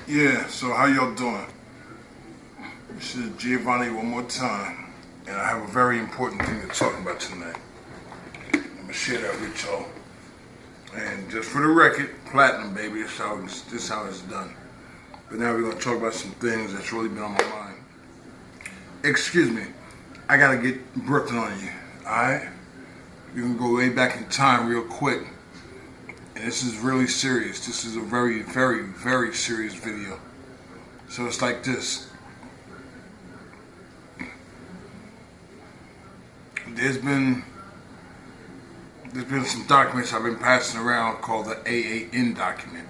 Yeah, so how y'all doing? This is Giovanni one more time, and I have a very important thing to talk about tonight. I'm gonna share that with y'all. And just for the record, platinum, baby, this is how it's done. But now we're gonna talk about some things that's really been on my mind. Excuse me, I gotta get Brooklyn on you, alright? We're gonna go way back in time real quick. And this is really serious. This is a very, very, very serious video. So it's like this. There's been some documents I've been passing around called the AAN document,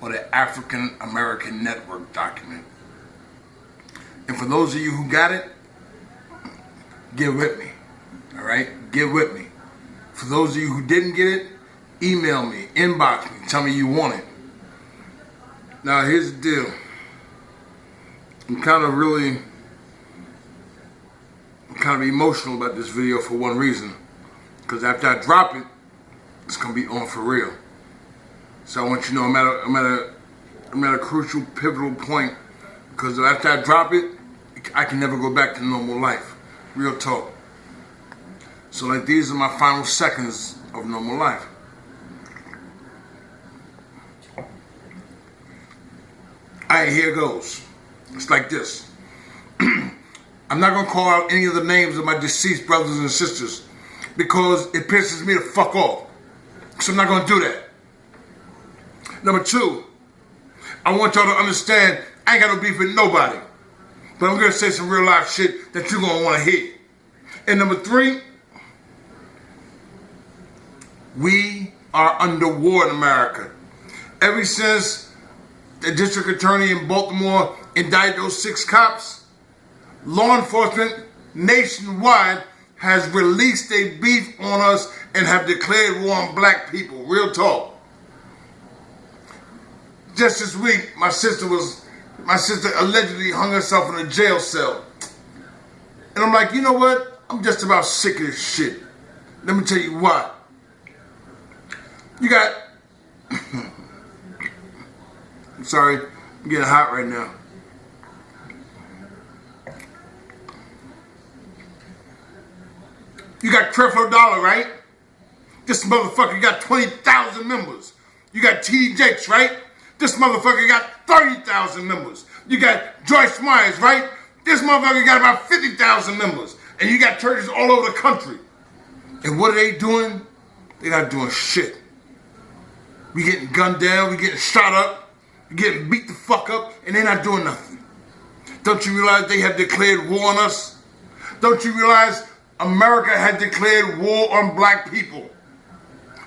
or the African American Network document. And for those of you who got it, get with me. Alright? Get with me. For those of you who didn't get it, email me, inbox me, tell me you want it. Now here's the deal. I'm kind of emotional about this video for one reason. Because after I drop it, it's gonna be on for real. So I want you to know I'm at a crucial, pivotal point. Because after I drop it, I can never go back to normal life. Real talk. So like these are my final seconds of normal life. Alright, here goes. It's like this. I'm not gonna call out any of the names of my deceased brothers and sisters because it pisses me the fuck off. So I'm not gonna do that. Number two, I want y'all to understand I ain't got no beef with nobody. But I'm gonna say some real life shit that you're gonna wanna hear. And number three, we are under war in America. Ever since the district attorney in Baltimore indicted those 6 cops, law enforcement nationwide has released a beef on us and have declared war on black people. Real talk. Just this week, my sister allegedly hung herself in a jail cell. And I'm like, you know what? I'm just about sick of this shit. Let me tell you why. You got... I'm sorry, I'm getting hot right now. You got Creflo Dollar, right? This motherfucker got 20,000 members. You got T.D. Jakes, right? This motherfucker got 30,000 members. You got Joyce Myers, right? This motherfucker got about 50,000 members. And you got churches all over the country. And what are they doing? They're not doing shit. We getting gunned down, we getting shot up, we getting beat the fuck up, and they're not doing nothing. Don't you realize they have declared war on us? Don't you realize America had declared war on black people?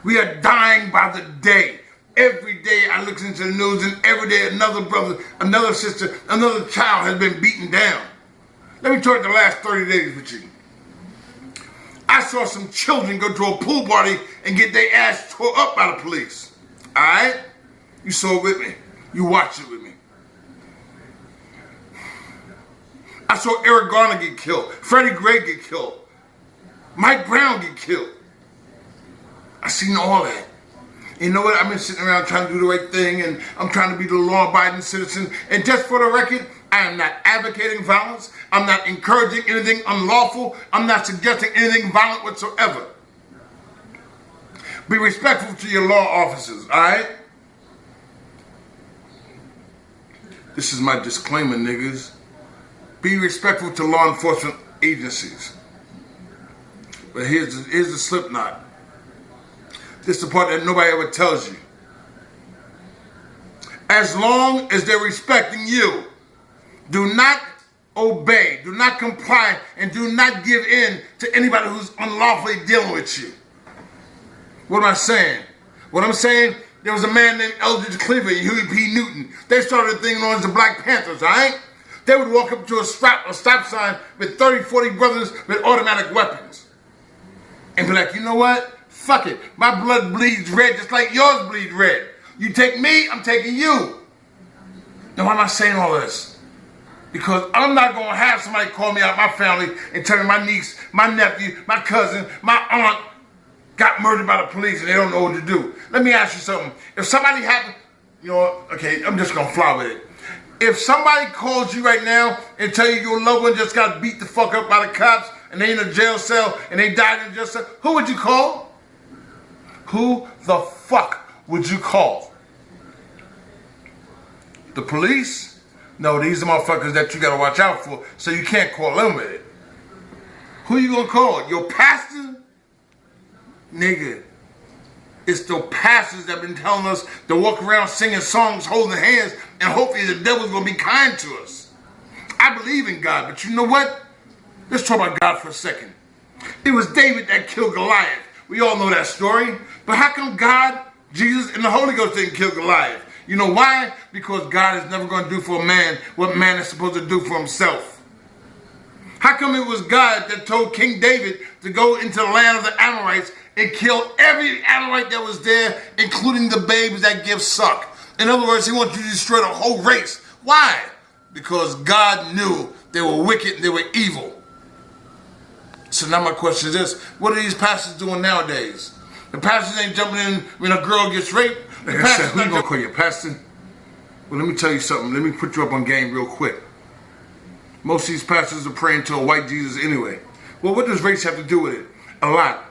We are dying by the day. Every day I look into the news and every day another brother, another sister, another child has been beaten down. Let me talk the last 30 days with you. I saw some children go to a pool party and get their ass tore up by the police. Alright? You saw it with me. You watched it with me. I saw Eric Garner get killed. Freddie Gray get killed. Mike Brown get killed. I seen all that. And you know what? I've been sitting around trying to do the right thing, and I'm trying to be the law-abiding citizen. And just for the record, I am not advocating violence. I'm not encouraging anything unlawful. I'm not suggesting anything violent whatsoever. Be respectful to your law officers, alright? This is my disclaimer, niggas. Be respectful to law enforcement agencies. But here's the slip knot. This is the part that nobody ever tells you. As long as they're respecting you, do not obey, do not comply, and do not give in to anybody who's unlawfully dealing with you. What am I saying? What I'm saying, there was a man named Eldridge Cleaver and Huey P. Newton. They started a thing known as the Black Panthers, all right? They would walk up to a stop sign with 30, 40 brothers with automatic weapons. And be like, you know what? Fuck it. My blood bleeds red just like yours bleeds red. You take me, I'm taking you. Now why am I saying all this? Because I'm not going to have somebody call me out my family and tell me my niece, my nephew, my cousin, my aunt got murdered by the police and they don't know what to do. Let me ask you something. If somebody happened, you know, okay, I'm just going to fly with it. If somebody calls you right now and tell you your loved one just got beat the fuck up by the cops and they in a jail cell and they died in a jail cell, who would you call? Who the fuck would you call? The police? No, these are motherfuckers that you gotta watch out for, so you can't call them with it. Who you gonna call? Your pastor? Nigga, it's the pastors that been telling us to walk around singing songs, holding hands, and hopefully the devil's gonna be kind to us. I believe in God, but you know what? Let's talk about God for a second. It was David that killed Goliath. We all know that story. But how come God, Jesus, and the Holy Ghost didn't kill Goliath? You know why? Because God is never going to do for a man what man is supposed to do for himself. How come it was God that told King David to go into the land of the Amorites and kill every Amorite that was there, including the babes that give suck? In other words, he wanted to destroy the whole race. Why? Because God knew they were wicked and they were evil. So now my question is this: what are these pastors doing nowadays? The pastors ain't jumping in when a girl gets raped. Like I said, who you gonna call your pastor? Well, let me tell you something. Let me put you up on game real quick. Most of these pastors are praying to a white Jesus anyway. Well, what does race have to do with it? A lot.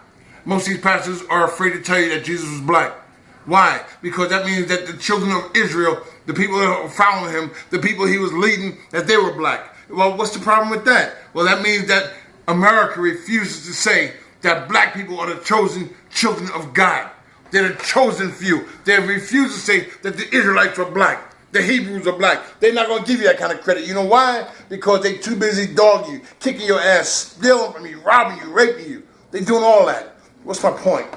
Most of these pastors are afraid to tell you that Jesus was black. Why? Because that means that the children of Israel, the people that were following him, the people he was leading, that they were black. Well, what's the problem with that? Well, that means that America refuses to say that black people are the chosen children of God. They're the chosen few. They refuse to say that the Israelites are black. The Hebrews are black. They're not going to give you that kind of credit. You know why? Because they too busy dogging you, kicking your ass, stealing from you, robbing you, raping you. They're doing all that. What's my point?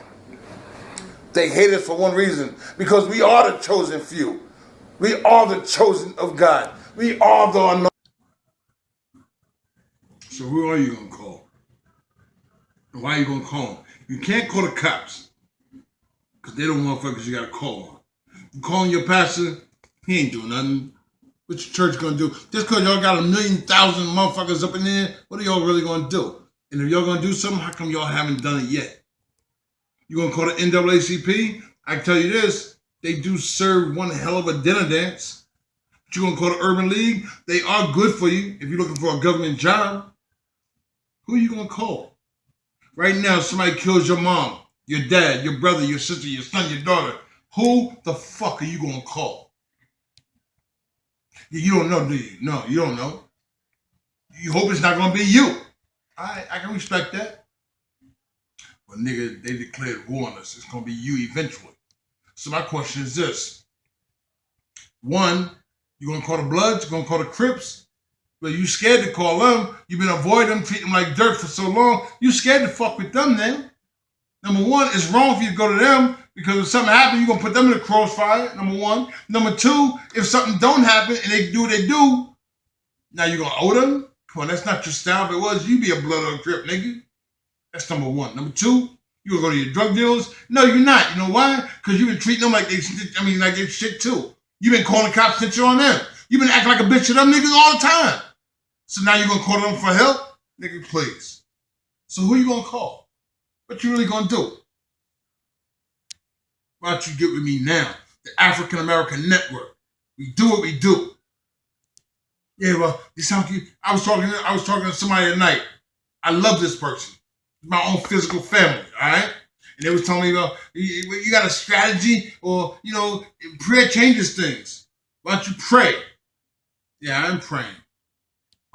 They hate us for one reason. Because we are the chosen few. We are the chosen of God. We are the anointed. So who are you going to call? And why are you going to call them? You can't call the cops. Because they're the motherfuckers you got to call on. You calling your pastor, he ain't doing nothing. What your church going to do? Just because y'all got 1,000,000 motherfuckers up in there, what are y'all really going to do? And if y'all going to do something, how come y'all haven't done it yet? You going to call the NAACP? I can tell you this, they do serve one hell of a dinner dance. But you going to call the Urban League? They are good for you if you're looking for a government job. Who are you going to call? Right now, somebody kills your mom, your dad, your brother, your sister, your son, your daughter. Who the fuck are you going to call? You don't know, do you? No, you don't know. You hope it's not going to be you. I can respect that. But nigga, they declared war on us. It's going to be you eventually. So my question is this. One, you going to call the Bloods? You going to call the Crips? Well, you scared to call them. You've been avoiding them, treating them like dirt for so long. You scared to fuck with them then. Number one, it's wrong for you to go to them because if something happens, you're going to put them in the crossfire, number one. Number two, if something don't happen and they do what they do, now you're going to owe them? Come on, that's not your style. If it was, you be a blood or a Crip, nigga. That's number one. Number two, you going to go to your drug dealers? No, you're not. You know why? Because you've been treating them like they shit too. You've been calling cops since you're on them. You've been acting like a bitch to them niggas all the time. So now you're going to call them for help? Nigga, please. So who you going to call? What you really going to do? Why don't you get with me now? The African American Network. We do what we do. Yeah, well, you sound cute. I was talking to somebody tonight. I love this person. My own physical family, all right? And they was telling me about, you got a strategy or, prayer changes things. Why don't you pray? Yeah, I'm praying.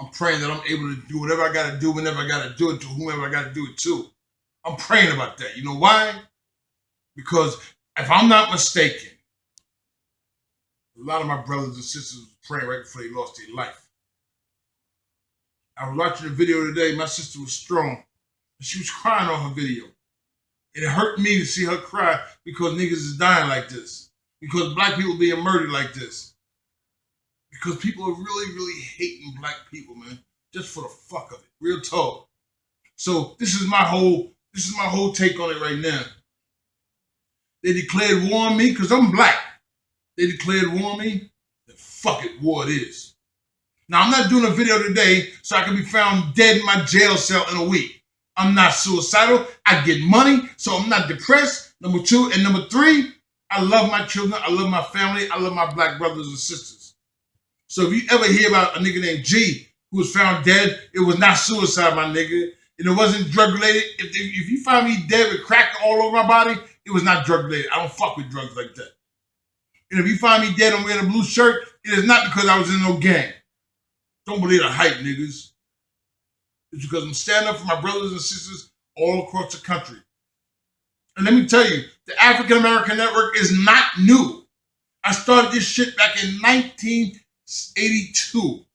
I'm praying that I'm able to do whatever I got to do whenever I got to do it to whomever I got to do it to. I'm praying about that. You know why? Because if I'm not mistaken, a lot of my brothers and sisters were praying right before they lost their life. I was watching a video today. My sister was strong. And she was crying on her video. And it hurt me to see her cry because niggas is dying like this. Because black people being murdered like this. Because people are really, really hating black people, man. Just for the fuck of it. Real talk. So this is my whole take on it right now. They declared war on me because I'm black. They declared war on me. Then fuck it, war it is. Now I'm not doing a video today so I can be found dead in my jail cell in a week. I'm not suicidal. I get money, so I'm not depressed. Number two. And number three, I love my children. I love my family. I love my black brothers and sisters. So if you ever hear about a nigga named G who was found dead, it was not suicide, my nigga. And it wasn't drug related. If you find me dead with crack all over my body, it was not drug related. I don't fuck with drugs like that. And if you find me dead and wearing a blue shirt, it is not because I was in no gang. Don't believe the hype, niggas. It's because I'm standing up for my brothers and sisters all across the country. And let me tell you, the African American Network is not new. I started this shit back in 1982.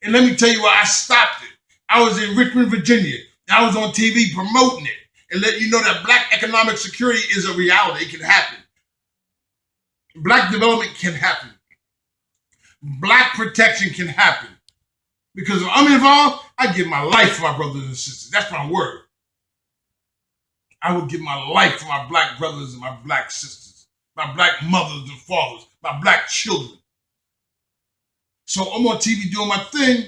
And let me tell you why I stopped it. I was in Richmond, Virginia. And I was on TV promoting it and letting you know that black economic security is a reality. It can happen. Black development can happen. Black protection can happen. Because if I'm involved, I give my life for my brothers and sisters. That's my word. I would give my life for my black brothers and my black sisters, my black mothers and fathers, my black children. So I'm on TV doing my thing,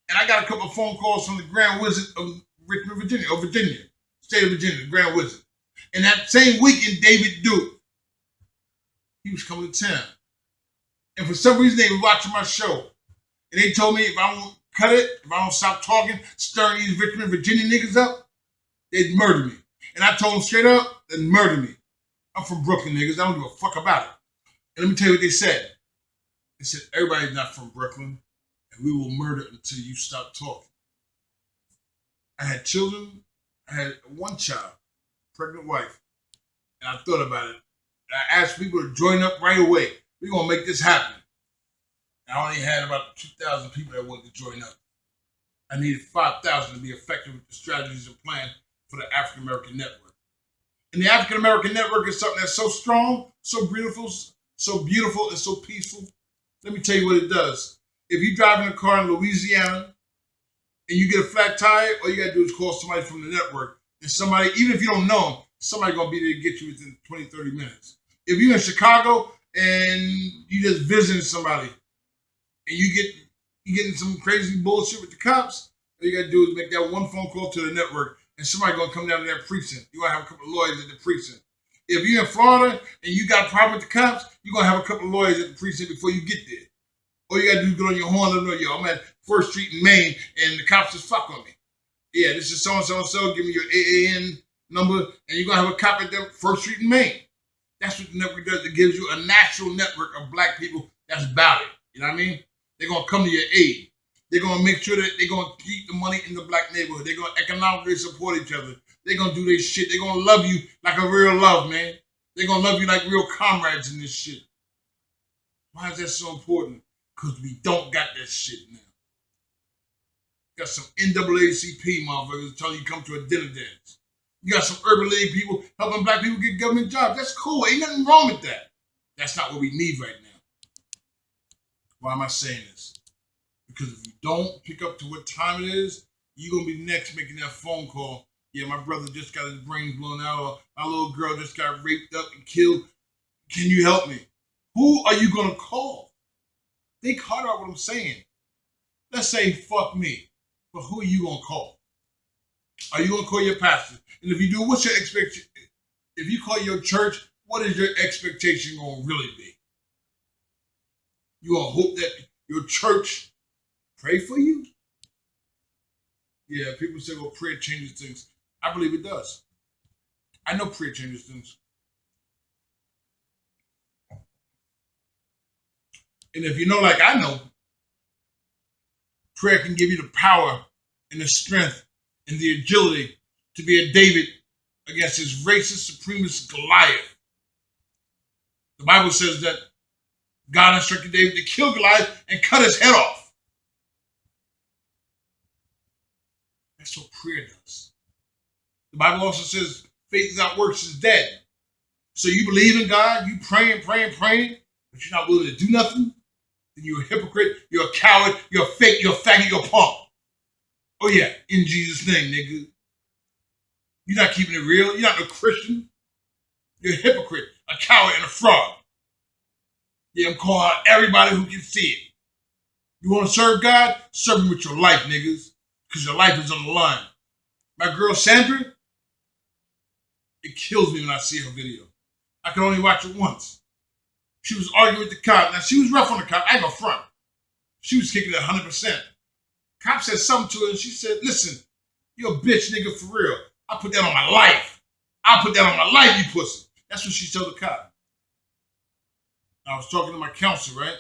and I got a couple of phone calls from the Grand Wizard of Richmond, Virginia, state of Virginia, the Grand Wizard. And that same weekend, David Duke, he was coming to town. And for some reason, they were watching my show. And they told me if I don't cut it, if I don't stop talking, stirring these Richmond, Virginia niggas up, they'd murder me. And I told them straight up, they'd murder me. I'm from Brooklyn, niggas. I don't give a fuck about it. And let me tell you what they said. They said, everybody's not from Brooklyn, and we will murder until you stop talking. I had children. I had one child, pregnant wife. And I thought about it. I asked people to join up right away. We're going to make this happen. I only had about 2,000 people that wanted to join up. I needed 5,000 to be effective with the strategies and plan for the African American Network. And the African American Network is something that's so strong, so beautiful, and so peaceful. Let me tell you what it does. If you drive in a car in Louisiana and you get a flat tire, all you got to do is call somebody from the network. And somebody, even if you don't know them, somebody's going to be there to get you within 20, 30 minutes. If you're in Chicago and you just visiting somebody, and you getting some crazy bullshit with the cops, all you gotta do is make that one phone call to the network, and somebody gonna come down to that precinct. You gonna have a couple of lawyers at the precinct. If you're in Florida and you got a problem with the cops, you're gonna have a couple of lawyers at the precinct before you get there. All you gotta do is get on your horn and know, yo, I'm at 1st Street in Maine, and the cops just fuck on me. Yeah, this is so-and-so, give me your AAN number, and you're gonna have a cop at that 1st Street in Maine. That's what the network does. It gives you a national network of black people that's about it. You know what I mean? They're going to come to your aid. They're going to make sure that they're going to keep the money in the black neighborhood. They're going to economically support each other. They're going to do their shit. They're going to love you like a real love, man. They're going to love you like real comrades in this shit. Why is that so important? Because we don't got that shit now. Got some NAACP motherfuckers telling you come to a dinner dance. You got some urban league people helping black people get government jobs. That's cool. Ain't nothing wrong with that. That's not what we need right now. Why am I saying this? Because if you don't pick up to what time it is, you're going to be next making that phone call. Yeah, my brother just got his brains blown out, or my little girl just got raped up and killed. Can you help me? Who are you going to call? Think hard about what I'm saying. Let's say, fuck me. But who are you going to call? Are you going to call your pastor? And if you do, what's your expectation? If you call your church, what is your expectation going to really be? You gonna hope that your church pray for you? Yeah, people say, well, prayer changes things. I believe it does. I know prayer changes things. And if you know, like I know, prayer can give you the power and the strength and the agility to be a David against his racist supremacist Goliath. The Bible says that God instructed David to kill Goliath and cut his head off. That's what prayer does. The Bible also says faith without works is dead. So you believe in God, you praying, but you're not willing to do nothing, then you're a hypocrite, you're a coward, you're a fake, you're a faggot, you're a punk. Oh yeah, in Jesus' name, nigga. You're not keeping it real. You're not no Christian. You're a hypocrite, a coward, and a fraud. Yeah, I'm calling out everybody who can see it. You want to serve God? Serve him with your life, niggas. Because your life is on the line. My girl Sandra, it kills me when I see her video. I can only watch it once. She was arguing with the cop. Now, she was rough on the cop. I ain't gonna front. She was kicking it 100%. Cop said something to her, and she said, listen, you're a bitch, nigga, for real. I put that on my life. I put that on my life, you pussy. That's what she told the cop. I was talking to my counselor, right?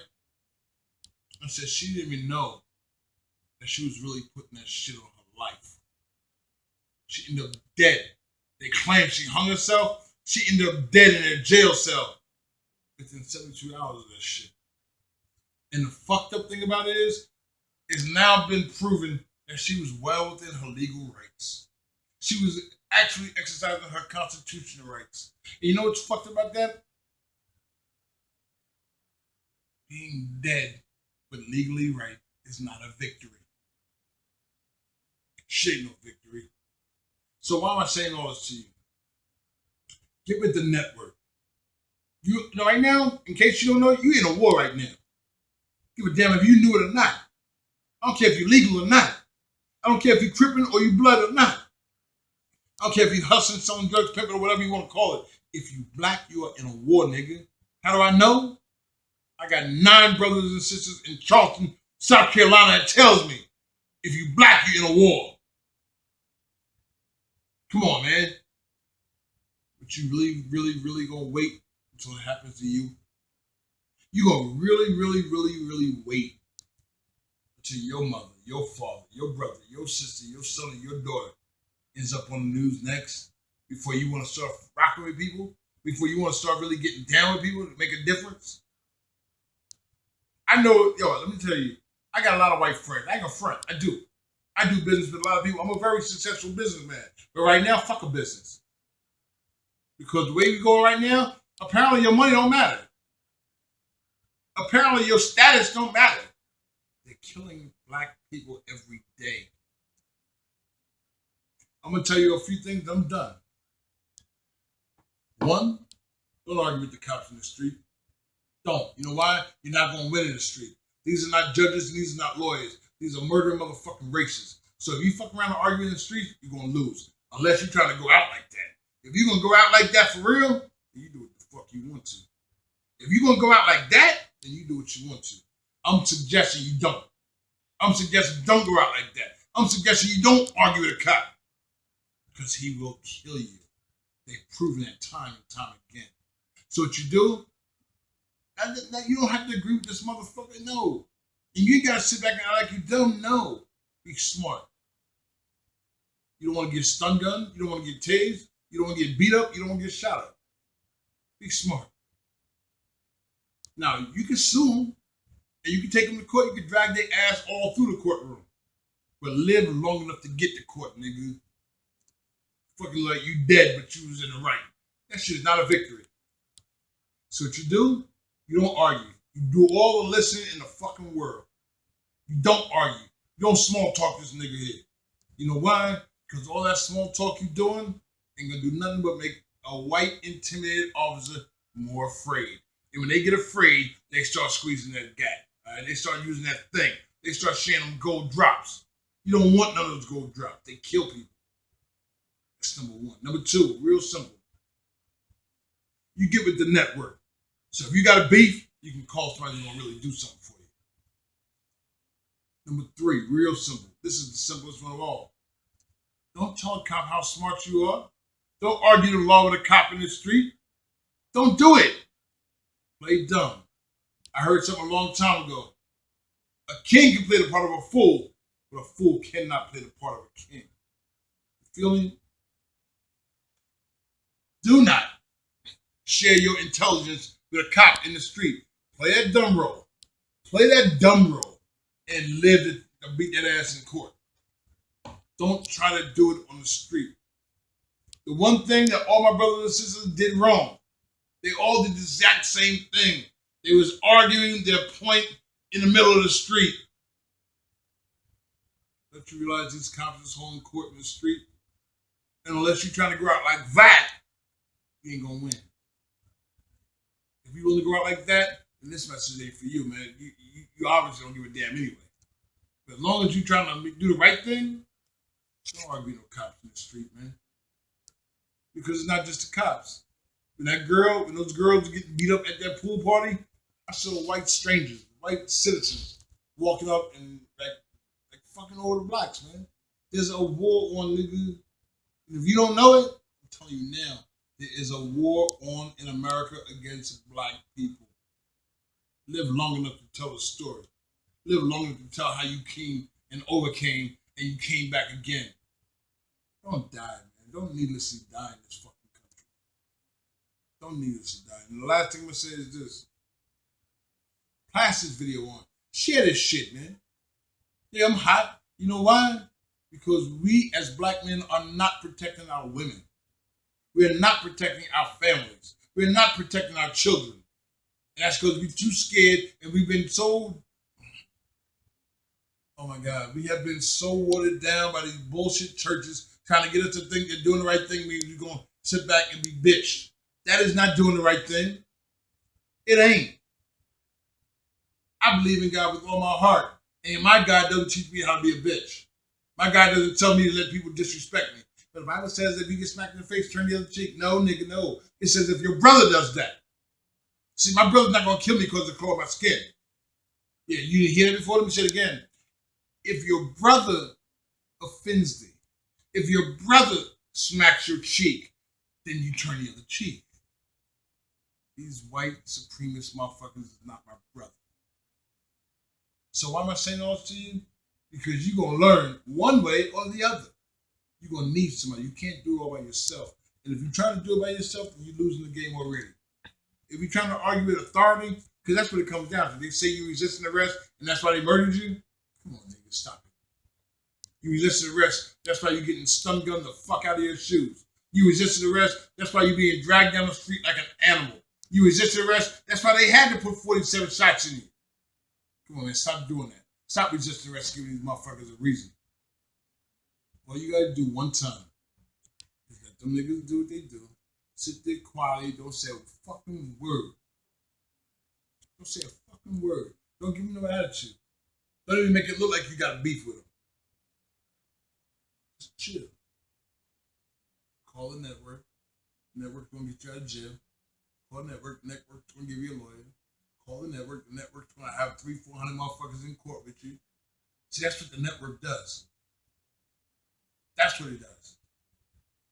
I said she didn't even know that she was really putting that shit on her life. She ended up dead. They claimed she hung herself. She ended up dead in a jail cell within 72 hours of that shit. And the fucked up thing about it is, it's now been proven that she was well within her legal rights. She was actually exercising her constitutional rights. And you know what's fucked about that? Being dead but legally right is not a victory. Shit ain't no victory. So why am I saying all this to you? Get with the network. You know, right now, in case you don't know, you in a war right now. Give a damn if you knew it or not. I don't care if you're legal or not. I don't care if you're crippin' or you blood or not. I don't care if you're hustling, selling drugs, pimping, or whatever you want to call it. If you black, you are in a war, nigga. How do I know? I got 9 brothers and sisters in Charleston, South Carolina that tells me, if you black, you're in a war. Come on, man. But you really gonna wait until it happens to you? You gonna really wait until your mother, your father, your brother, your sister, your son, and your daughter ends up on the news next before you want to start rocking with people? Before you want to start really getting down with people to make a difference? I know, let me tell you, I got a lot of white friends. I ain't gonna front. I do. I do business with a lot of people. I'm a very successful businessman. But right now, fuck a business. Because the way we go right now, apparently your money don't matter. Apparently your status don't matter. They're killing black people every day. I'm going to tell you a few things. I'm done. 1, don't argue with the cops in the street. Don't. You know why? You're not going to win in the street. These are not judges and these are not lawyers. These are murdering motherfucking racists. So if you fuck around and argue in the street, you're going to lose. Unless you're trying to go out like that. If you're going to go out like that for real, then you do what the fuck you want to. If you're going to go out like that, then you do what you want to. I'm suggesting you don't. I'm suggesting don't go out like that. I'm suggesting you don't argue with a cop. Because he will kill you. They've proven that time and time again. So what you do, you don't have to agree with this motherfucker, no. And you ain't got to sit back and act like you don't know. Be smart. You don't want to get stun gunned. You don't want to get tased. You don't want to get beat up. You don't want to get shot up. Be smart. Now, you can sue them, and you can take them to court. You can drag their ass all through the courtroom. But live long enough to get to court, nigga. Fucking like you dead, but you was in the right. That shit is not a victory. So what you do, you don't argue. You do all the listening in the fucking world. You don't argue. You don't small talk this nigga here. You know why? Because all that small talk you doing ain't gonna do nothing but make a white intimidated officer more afraid. And when they get afraid, they start squeezing that gap. All right? They start using that thing. They start sharing them gold drops. You don't want none of those gold drops. They kill people. That's number 1. Number 2, real simple. You get with the network. So if you got a beef, you can call somebody who's gonna really do something for you. Number 3, real simple. This is the simplest one of all. Don't tell a cop how smart you are. Don't argue the law with a cop in the street. Don't do it. Play dumb. I heard something a long time ago. A king can play the part of a fool, but a fool cannot play the part of a king. You feel me? Do not share your intelligence with a cop in the street. Play that dumb role. Play that dumb role and live to beat that ass in court. Don't try to do it on the street. The one thing that all my brothers and sisters did wrong, they all did the exact same thing. They was arguing their point in the middle of the street. Don't you realize these cops is holding court in the street? And unless you're trying to go out like that, you ain't gonna win. If you want to go out like that, then this message ain't for you, man. You obviously don't give a damn anyway. But as long as you're trying to do the right thing, don't argue with no cops in the street, man. Because it's not just the cops. When those girls get beat up at that pool party, I saw white strangers, white citizens, walking up and like fucking all the blacks, man. There's a war on, nigga. If you don't know it, I'm telling you now, there is a war on in America against black people. Live long enough to tell the story. Live long enough to tell how you came and overcame and you came back again. Don't die, man. Don't needlessly die in this fucking country. Don't needlessly die. And the last thing I'm gonna say is this. Pass this video on. Share this shit, man. Yeah, I'm hot. You know why? Because we as black men are not protecting our women. We're not protecting our families. We're not protecting our children. And that's because we're too scared and we've been so, oh my God, we have been so watered down by these bullshit churches trying to get us to think they're doing the right thing means we're going to sit back and be bitched. That is not doing the right thing. It ain't. I believe in God with all my heart. And my God doesn't teach me how to be a bitch. My God doesn't tell me to let people disrespect me. But the Bible says if you get smacked in the face, turn the other cheek. No, nigga, no. It says if your brother does that. See, my brother's not going to kill me because of the color of my skin. Yeah, you didn't hear it before? Let me say it again. If your brother offends thee, if your brother smacks your cheek, then you turn the other cheek. These white supremacist motherfuckers is not my brother. So why am I saying all this to you? Because you're going to learn one way or the other. You're going to need somebody. You can't do it all by yourself. And if you're trying to do it by yourself, then you're losing the game already. If you're trying to argue with authority, because that's what it comes down to. They say you resisting arrest, and that's why they murdered you. Come on, nigga, stop it. You resisted arrest, that's why you're getting stun gunned the fuck out of your shoes. You resisted arrest, that's why you're being dragged down the street like an animal. You resisted arrest, that's why they had to put 47 shots in you. Come on, man, stop doing that. Stop resisting arrest, giving these motherfuckers a reason. All you gotta do one time is let them niggas do what they do. Sit there quietly, don't say a fucking word. Don't say a fucking word. Don't give them no attitude. Don't even make it look like you got beef with them. Just chill. Call the network. Network's gonna get you out of jail. Call the network's gonna give you a lawyer. Call the network's gonna have 300-400 motherfuckers in court with you. See, that's what the network does. That's what it does.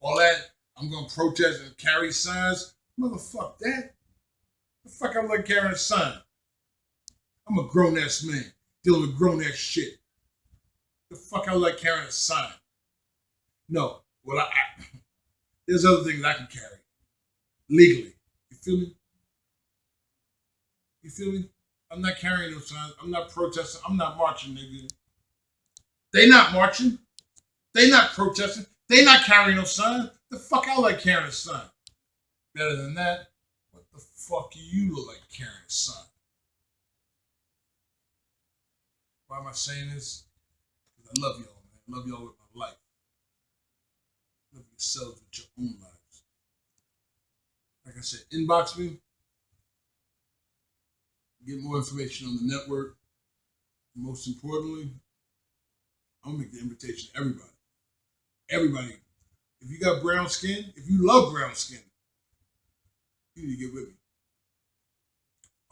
All that, I'm gonna protest and carry signs. Motherfuck that. The fuck I'm like carrying a sign? I'm a grown-ass man dealing with grown-ass shit. The fuck I like carrying a sign? No. Well, there's other things I can carry. Legally. You feel me? You feel me? I'm not carrying those signs. I'm not protesting. I'm not marching, nigga. They not marching. They not protesting. They not carrying no sign. The fuck I like carrying a sign. Better than that, what the fuck do you look like carrying a sign? Why am I saying this? Because I love y'all, man. I love y'all with my life. Love yourselves with your own lives. Like I said, inbox me. Get more information on the network. And most importantly, I'm gonna make the invitation to everybody. Everybody. If you got brown skin, if you love brown skin, you need to get with me.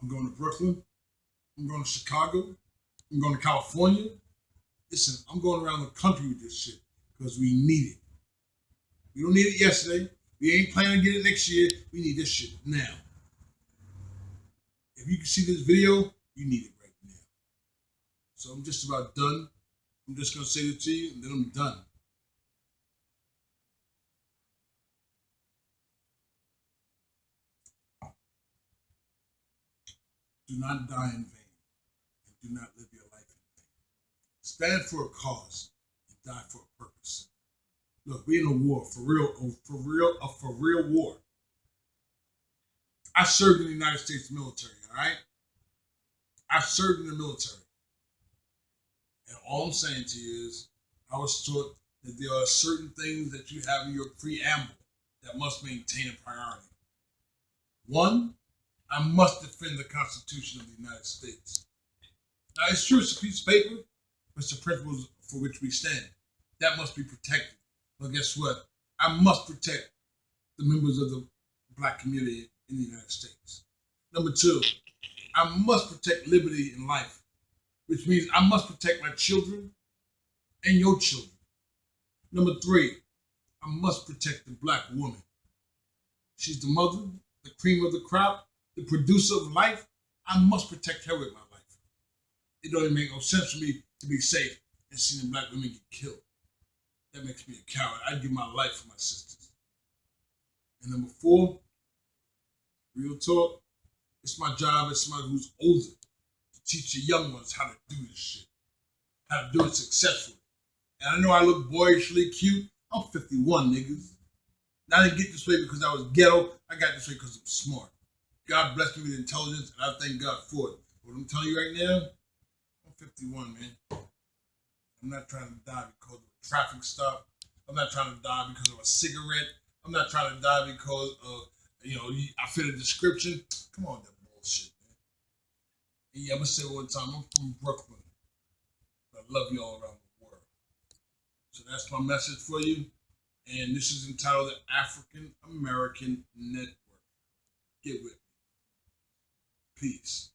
I'm going to Brooklyn. I'm going to Chicago. I'm going to California. Listen, I'm going around the country with this shit because we need it. We don't need it yesterday. We ain't planning to get it next year. We need this shit now. If you can see this video, you need it right now. So I'm just about done. I'm just going to say it to you, and then I'm done. Do not die in vain, and do not live your life in vain. Stand for a cause and die for a purpose. Look, we're in a war, for real war. I served in the United States military, all right? I served in the military. And all I'm saying to you is, I was taught that there are certain things that you have in your preamble that must maintain a priority. One, I must defend the Constitution of the United States. Now, it's true, it's a piece of paper, but it's the principles for which we stand. That must be protected. But guess what? I must protect the members of the black community in the United States. Number two, I must protect liberty and life. which means I must protect my children and your children. Number 3, I must protect the black woman. She's the mother, the cream of the crop, the producer of life. I must protect her with my life. It don't even make no sense for me to be safe and seeing black women get killed. That makes me a coward. I'd give my life for my sisters. And number 4, real talk, it's my job as somebody who's older to teach the young ones how to do this shit, how to do it successfully. And I know I look boyishly cute. I'm 51, niggas. And I didn't get this way because I was ghetto. I got this way because I'm smart. God blessed me with intelligence, and I thank God for it. But I'm telling you right now, I'm 51, man. I'm not trying to die because of a traffic stop. I'm not trying to die because of a cigarette. I'm not trying to die because of, I fit a description. Come on, that bullshit, man. And yeah, I'm going to say it one time. I'm from Brooklyn. But I love you all around the world. So that's my message for you. And this is entitled the African American Network. Get with me. Peace.